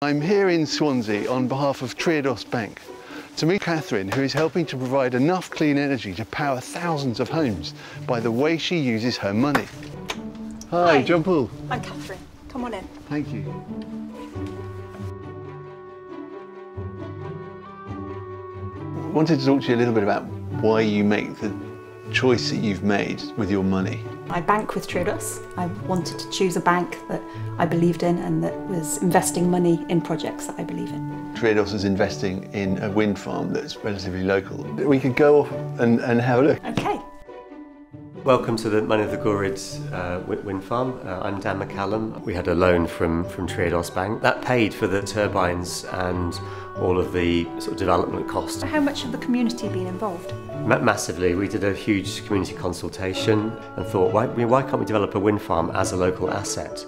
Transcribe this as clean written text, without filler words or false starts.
I'm here in Swansea on behalf of Triodos Bank to meet Kathryn, who is helping to provide enough clean energy to power thousands of homes by the way she uses her money. Hi, John Paul. I'm Kathryn. Come on in. Thank you. I wanted to talk to you a little bit about why you make the choice that you've made with your money. I bank with Triodos. I wanted to choose a bank that I believed in and that was investing money in projects that I believe in. Triodos is investing in a wind farm that's relatively local. We could go off and have a look. Okay. Welcome to the Money of the Gorids wind farm. I'm Dan McCallum. We had a loan from Triodos Bank. That paid for the turbines and all of the sort of development costs. How much of the community been involved? Massively. We did a huge community consultation and thought, why can't we develop a wind farm as a local asset?